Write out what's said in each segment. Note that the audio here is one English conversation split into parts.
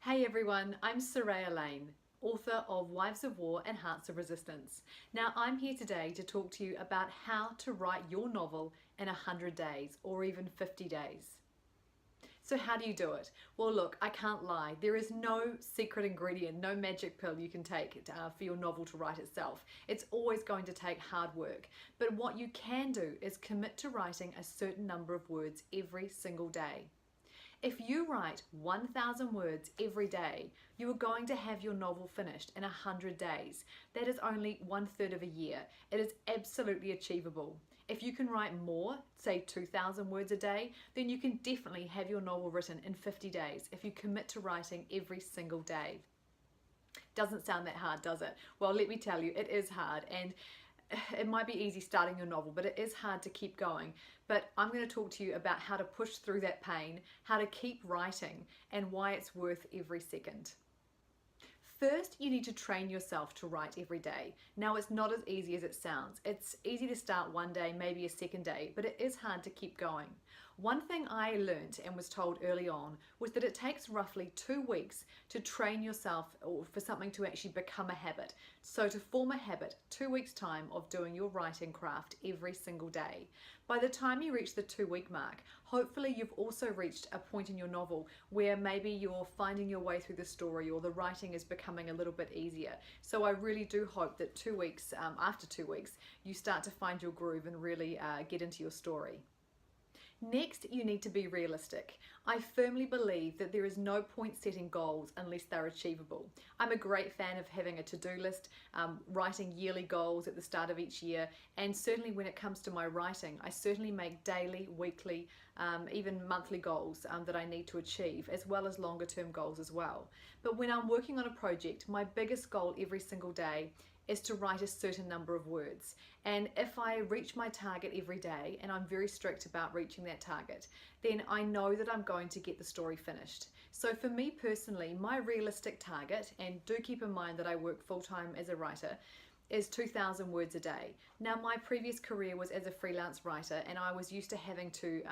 Hey everyone, I'm Soraya Lane, author of Wives of War and Hearts of Resistance. Now I'm here today to talk to you about how to write your novel in 100 days or even 50 days. So how do you do it? Well look, I can't lie, there is no secret ingredient, no magic pill you can take for your novel to write itself. It's always going to take hard work, but what you can do is commit to writing a certain number of words every single day. If you write 1,000 words every day, you are going to have your novel finished in 100 days. That is only 1/3 of a year. It is absolutely achievable. If you can write more, say 2,000 words a day, then you can definitely have your novel written in 50 days if you commit to writing every single day. Doesn't sound that hard, does it? Well, let me tell you, it is hard, and it might be easy starting your novel, but it is hard to keep going. But I'm going to talk to you about how to push through that pain, how to keep writing, and why it's worth every second. First, you need to train yourself to write every day. Now, it's not as easy as it sounds. It's easy to start one day, maybe a second day, but it is hard to keep going. One thing I learned and was told early on was that it takes roughly 2 weeks to train yourself or for something to actually become a habit. So to form a habit, 2 weeks time of doing your writing craft every single day. By the time you reach the 2-week mark, hopefully you've also reached a point in your novel where maybe you're finding your way through the story or the writing is becoming a little bit easier. So I really do hope that 2 weeks, after 2 weeks, you start to find your groove and really get into your story. Next, you need to be realistic. I firmly believe that there is no point setting goals unless they're achievable. I'm a great fan of having a to-do list, writing yearly goals at the start of each year, and certainly when it comes to my writing, I certainly make daily, weekly, even monthly goals that I need to achieve, as well as longer term goals as well. But when I'm working on a project, my biggest goal every single day is to write a certain number of words. And if I reach my target every day, and I'm very strict about reaching that target, then I know that I'm going to get the story finished. So for me personally, my realistic target, and do keep in mind that I work full-time as a writer, is 2,000 words a day. Now, my previous career was as a freelance writer, and I was used to having to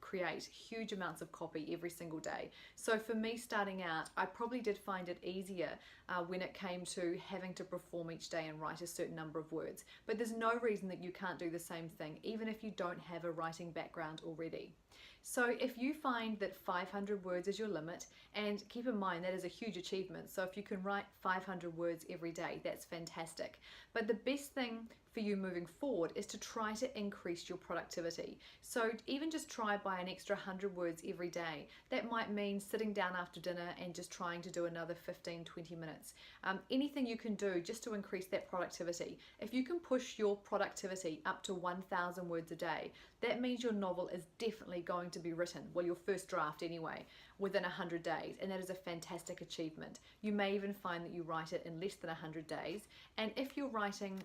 create huge amounts of copy every single day. So for me starting out, I probably did find it easier when it came to having to perform each day and write a certain number of words. But there's no reason that you can't do the same thing, even if you don't have a writing background already. So if you find that 500 words is your limit, and keep in mind that is a huge achievement, so if you can write 500 words every day, that's fantastic. But the best thing for you moving forward is to try to increase your productivity. So even just try by an extra 100 words every day. That might mean sitting down after dinner and just trying to do another 15-20 minutes. Anything you can do just to increase that productivity. If you can push your productivity up to 1,000 words a day, that means your novel is definitely going to be written, well, your first draft anyway, within 100 days, and that is a fantastic achievement. You may even find that you write it in less than 100 days, and if you're writing,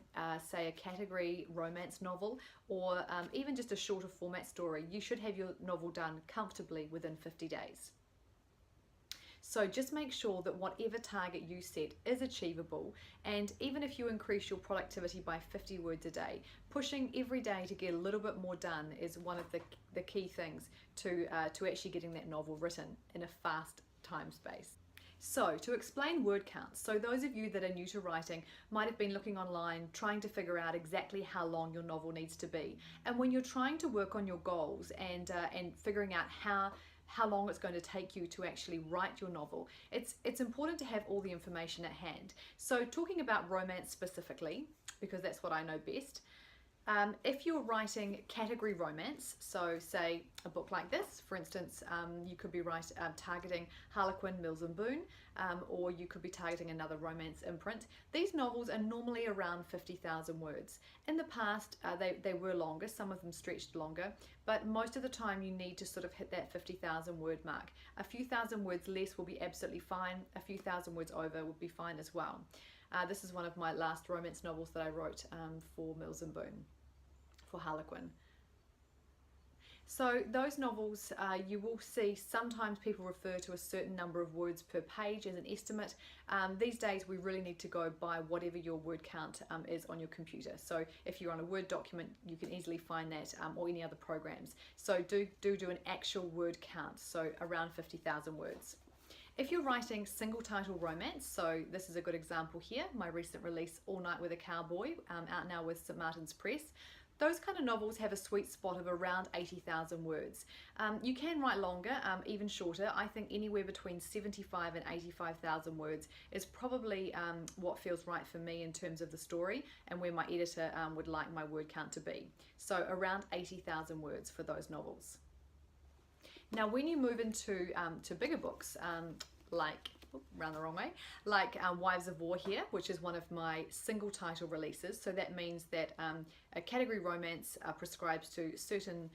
say, a category romance novel, or even just a shorter format story, you should have your novel done comfortably within 50 days. So just make sure that whatever target you set is achievable, and even if you increase your productivity by 50 words a day, pushing every day to get a little bit more done is one of the key things to actually getting that novel written in a fast time space. So to explain word counts, so those of you that are new to writing might have been looking online trying to figure out exactly how long your novel needs to be. And when you're trying to work on your goals and figuring out how long it's going to take you to actually write your novel, it's important to have all the information at hand. So talking about romance specifically, because that's what I know best, if you're writing category romance, so say a book like this, for instance, you could be targeting Harlequin, Mills and Boon, or you could be targeting another romance imprint. These novels are normally around 50,000 words. In the past, they were longer, some of them stretched longer, but most of the time you need to sort of hit that 50,000 word mark. A few thousand words less will be absolutely fine, a few thousand words over would be fine as well. This is one of my last romance novels that I wrote for Mills and Boon, for Harlequin. So those novels, you will see sometimes people refer to a certain number of words per page as an estimate. These days we really need to go by whatever your word count is on your computer. So if you're on a Word document, you can easily find that, or any other programs. So do an actual word count, so around 50,000 words. If you're writing single title romance, so this is a good example here, my recent release All Night with a Cowboy, out now with St. Martin's Press, those kind of novels have a sweet spot of around 80,000 words. You can write longer, even shorter. I think anywhere between 75 and 85,000 words is probably what feels right for me in terms of the story and where my editor would like my word count to be. So around 80,000 words for those novels. Now when you move into to bigger books, like Wives of War here, which is one of my single title releases. So that means that a category romance prescribes to certain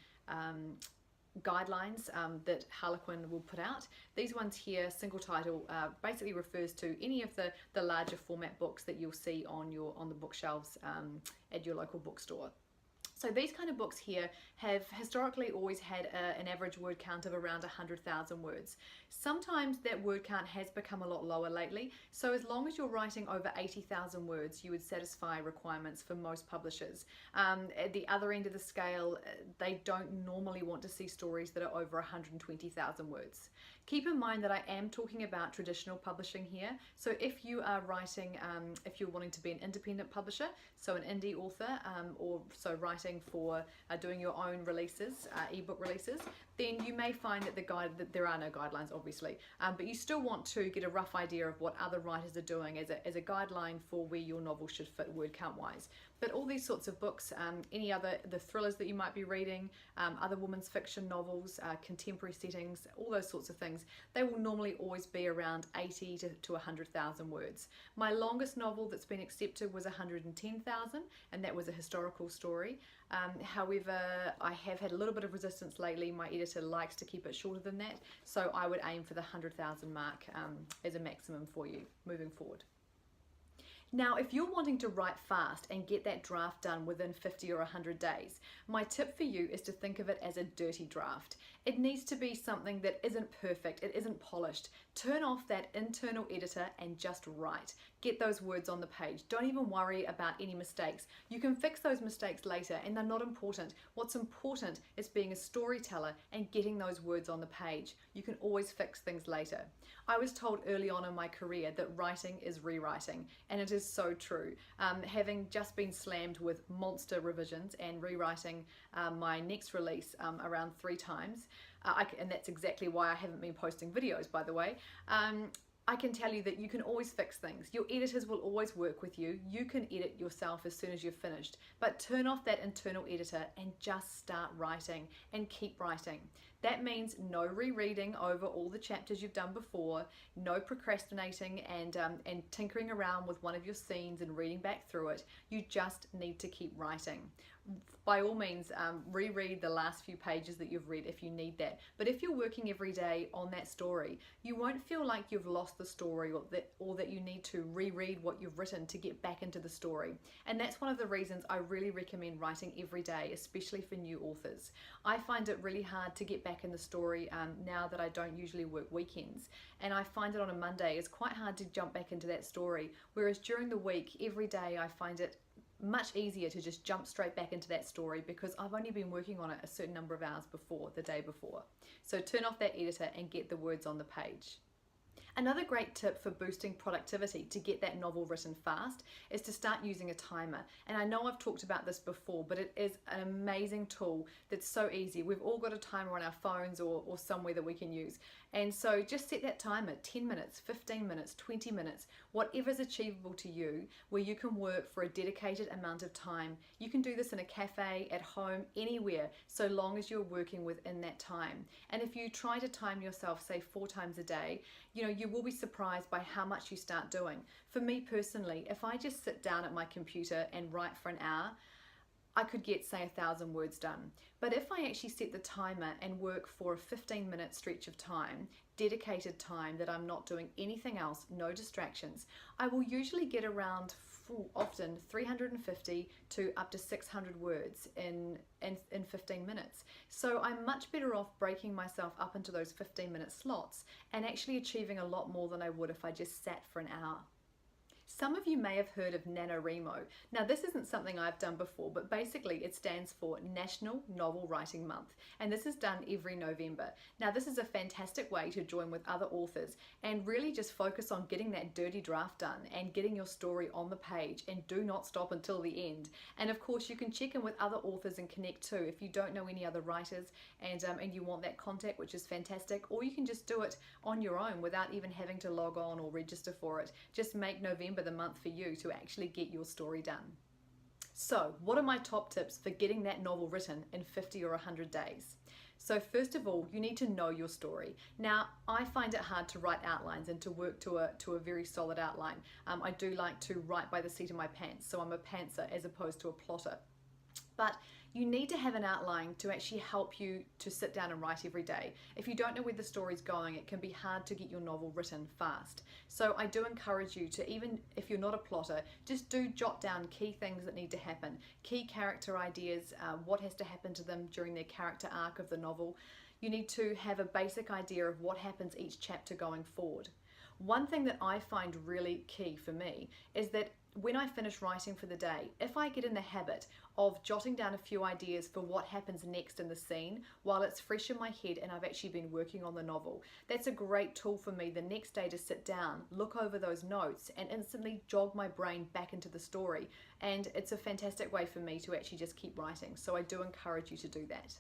guidelines that Harlequin will put out. These ones here, single title, basically refers to any of the larger format books that you'll see on the bookshelves at your local bookstore. So these kind of books here have historically always had an average word count of around 100,000 words. Sometimes that word count has become a lot lower lately, so as long as you're writing over 80,000 words, you would satisfy requirements for most publishers. At the other end of the scale, they don't normally want to see stories that are over 120,000 words. Keep in mind that I am talking about traditional publishing here, so if you are writing, if you're wanting to be an independent publisher, so an indie author, or so writing for doing your own releases, ebook releases, then you may find that there are no guidelines, obviously, but you still want to get a rough idea of what other writers are doing as a guideline for where your novel should fit word count wise. But all these sorts of books, the thrillers that you might be reading, other women's fiction novels, contemporary settings, all those sorts of things, they will normally always be around 80 to 100,000 words. My longest novel that's been accepted was 110,000, and that was a historical story. However, I have had a little bit of resistance lately. My editor likes to keep it shorter than that, so I would aim for the 100,000 mark as a maximum for you moving forward. Now, if you're wanting to write fast and get that draft done within 50 or 100 days, my tip for you is to think of it as a dirty draft. It needs to be something that isn't perfect, it isn't polished. Turn off that internal editor and just write. Get those words on the page. Don't even worry about any mistakes. You can fix those mistakes later and they're not important. What's important is being a storyteller and getting those words on the page. You can always fix things later. I was told early on in my career that writing is rewriting, and it is so true. Having just been slammed with monster revisions and rewriting my next release around 3 times, and that's exactly why I haven't been posting videos, by the way. I can tell you that you can always fix things. Your editors will always work with you. You can edit yourself as soon as you're finished, but turn off that internal editor and just start writing and keep writing. That means no rereading over all the chapters you've done before, no procrastinating and tinkering around with one of your scenes and reading back through it. You just need to keep writing. By all means, reread the last few pages that you've read if you need that. But if you're working every day on that story, you won't feel like you've lost the story or that you need to reread what you've written to get back into the story. And that's one of the reasons I really recommend writing every day, especially for new authors. I find it really hard to get back in the story now that I don't usually work weekends. And I find it on a Monday, it's quite hard to jump back into that story. Whereas during the week, every day I find it much easier to just jump straight back into that story because I've only been working on it a certain number of hours before, the day before. So turn off that editor and get the words on the page. Another great tip for boosting productivity to get that novel written fast is to start using a timer. And I know I've talked about this before, but it is an amazing tool that's so easy. We've all got a timer on our phones or somewhere that we can use. And so just set that timer, 10 minutes, 15 minutes, 20 minutes, whatever's achievable to you, where you can work for a dedicated amount of time. You can do this in a cafe, at home, anywhere, so long as you're working within that time. And if you try to time yourself, say 4 times a day, you will be surprised by how much you start doing. For me personally, if I just sit down at my computer and write for an hour, I could get, say, 1,000 words done. But if I actually set the timer and work for a 15-minute stretch of time, dedicated time that I'm not doing anything else, no distractions, I will usually get around often 350 to up to 600 words in 15 minutes. So I'm much better off breaking myself up into those 15-minute slots and actually achieving a lot more than I would if I just sat for an hour. Some of you may have heard of NaNoWriMo. Now this isn't something I've done before, but basically it stands for National Novel Writing Month, and this is done every November. Now this is a fantastic way to join with other authors and really just focus on getting that dirty draft done and getting your story on the page, and do not stop until the end. And of course you can check in with other authors and connect too if you don't know any other writers and you want that contact, which is fantastic, or you can just do it on your own without even having to log on or register for it. Just make November the month for you to actually get your story done. So what are my top tips for getting that novel written in 50 or 100 days? So first of all, you need to know your story. Now, I find it hard to write outlines and to work to a very solid outline. I do like to write by the seat of my pants, so I'm a pantser as opposed to a plotter. But you need to have an outline to actually help you to sit down and write every day. If you don't know where the story's going, it can be hard to get your novel written fast. So I do encourage you to, even if you're not a plotter, just do jot down key things that need to happen, key character ideas, what has to happen to them during their character arc of the novel. You need to have a basic idea of what happens each chapter going forward. One thing that I find really key for me is that when I finish writing for the day, if I get in the habit of jotting down a few ideas for what happens next in the scene while it's fresh in my head and I've actually been working on the novel, that's a great tool for me the next day to sit down, look over those notes and instantly jog my brain back into the story. And it's a fantastic way for me to actually just keep writing. So I do encourage you to do that.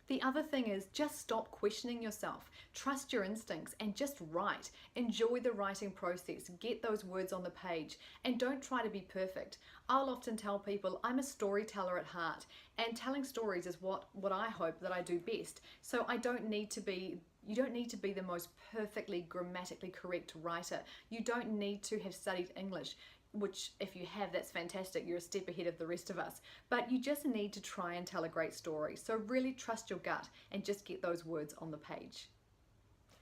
The other thing is, just stop questioning yourself. Trust your instincts and just write. Enjoy the writing process. Get those words on the page and don't try to be perfect. I'll often tell people I'm a storyteller at heart, and telling stories is what I hope that I do best. So you don't need to be the most perfectly grammatically correct writer. You don't need to have studied English, which if you have, that's fantastic, you're a step ahead of the rest of us, but you just need to try and tell a great story. So really trust your gut and just get those words on the page.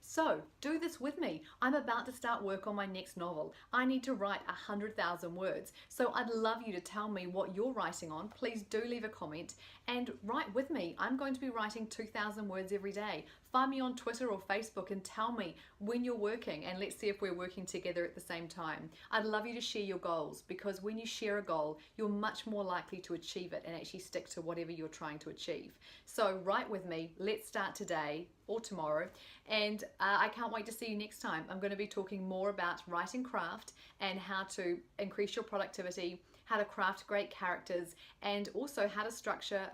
So do this with me. I'm about to start work on my next novel. I need to write 100,000 words. So I'd love you to tell me what you're writing on. Please do leave a comment and write with me. I'm going to be writing 2,000 words every day. Find me on Twitter or Facebook and tell me when you're working, and let's see if we're working together at the same time. I'd love you to share your goals, because when you share a goal, you're much more likely to achieve it and actually stick to whatever you're trying to achieve. So write with me. Let's start today or tomorrow, and I can't wait to see you next time. I'm going to be talking more about writing craft and how to increase your productivity, how to craft great characters, and also how to structure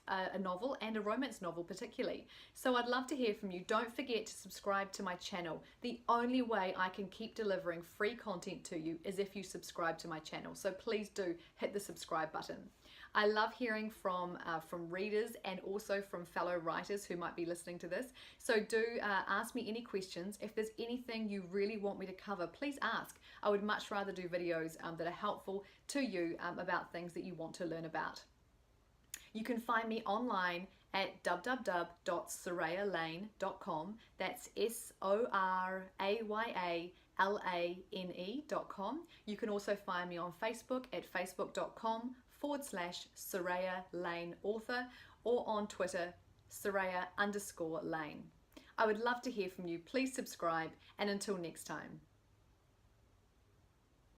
a novel, and a romance novel particularly. So I'd love to hear from you. Don't forget to subscribe to my channel. The only way I can keep delivering free content to you is if you subscribe to my channel. So please do hit the subscribe button. I love hearing from readers and also from fellow writers who might be listening to this. So do ask me any questions. If there's anything you really want me to cover, please ask. I would much rather do videos that are helpful to you about things that you want to learn about. You can find me online at www.sorayalane.com. That's SORAYALANE.com. You can also find me on Facebook at facebook.com/Soraya Lane Author, or on Twitter, Soraya_Lane. I would love to hear from you. Please subscribe, and until next time.